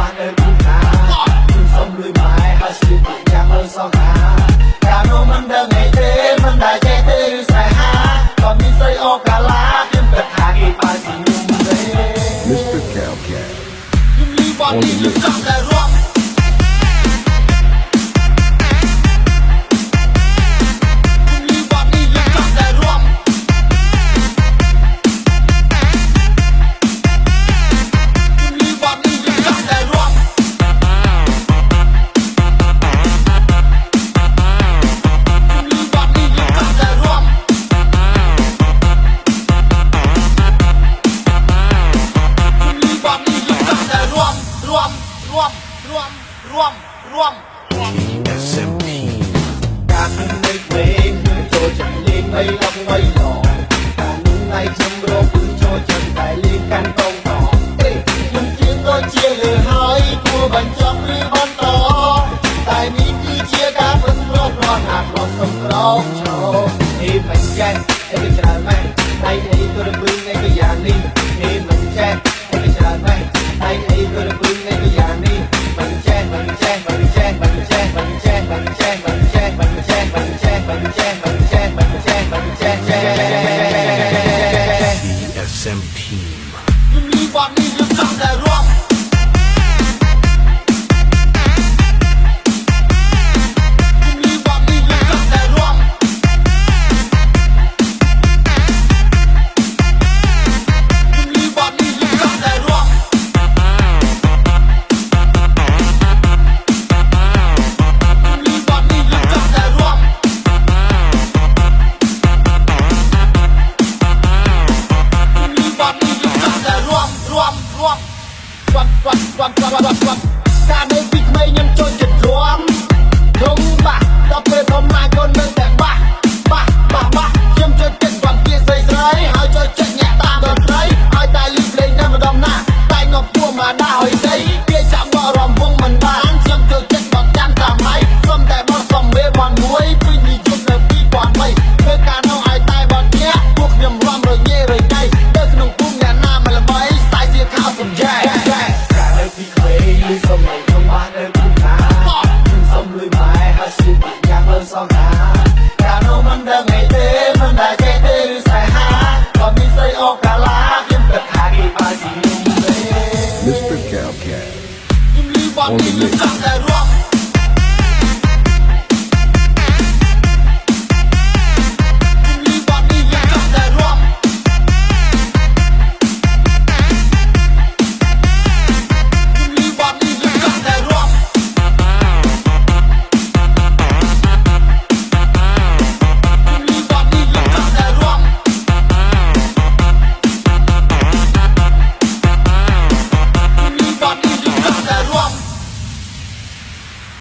បាននៅគូណាខ្ញុំសុំលុយម៉ែហើយស្លៀកយ៉ាងលើសងហាកាលនោះមិនដឹងអីទេមិនដែលចេះទេឬស្រែហាក៏មានស្រីអូកាឡាខ្ញុំគិតថាគេបានស៊ីខ្ញុំទេ Mr. Cowcat ខ្ញុំលីបននេះខ្ញុំចង់តែរាប់ SMP ការខ្ញុំនៅវិញខ្ញុំចូលចិត្តលេងបីឡងបីឡងកាលនោះណៃខ្ញុំរកគឺចូលចិត្តតែលេងកាន់កងតខ្ញុំជាដូចជាលើហើយគួរបញ្ចប់ឬបន្តតែនេះគឺជាការពិតប្រកបហាក់រត់សំក្រងឈរនេះមិនចេះឯងច្រើនមែនតែឯងក៏រំពឹងឯងយ៉ាងនេះនេះមិនចេះឯងច្រើនមែនតែឯងក៏រំពឹងឯងយ៉ាងនេះមិនចេះមិនចេះមិនចេះមិនចេះមិនចេះមិនចេះមិនចេះមិនចេះមិនចេះមិនចេះមិនចេះមិនចេះមិនចេះ DSM Team ខ្ញុំលីបននេះខ្ញុំចង់តែរាប់ ការនៅពីក្មេងខ្ញុំចូលចិត្តរាំធំបាក់ដល់ពេលធំមកក៏នៅតែបាក់ខ្ញុំចូលចិត្តវត្តជាស្រីហើយចូលចិត្តញាក់តាមតន្ត្រីឲ្យតែលីភ្លេងតែម្ដងណាតែងប់ពួរមកដល់ហើយដីគេចាំបករំវងមិនបានខ្ញុំចូលចិត្តបត់ចាំតាមម៉ៃសុំតែបត់សំមេបានមួយពីនិយមនៅ2003ធ្វើការនោះឲ្យតែបត់ញាក់ពួកខ្ញុំរំរញ៉េរញ៉ៃទៅក្នុងភូមិអ្នកណាមិនល្បីស្ទាយសៀខោសំយ៉ែការនៅពីក្មេងលឺសំឡេងខ្ញុំបាននៅគូណាខ្ញុំសុំលុយម៉ែហើយស្លៀកយ៉ាងលើសងហាកាលនោះមិនដឹងអីទេមិនដែលចេះទេឬស្រែហាក៏មានស្រីអូកាឡាខ្ញុំគិតថាគេបានស៊ីខ្ញុំទេ Mr. Cowcat ខ្ញុំលឺបននេះខ្ញុំចង់តែរាប់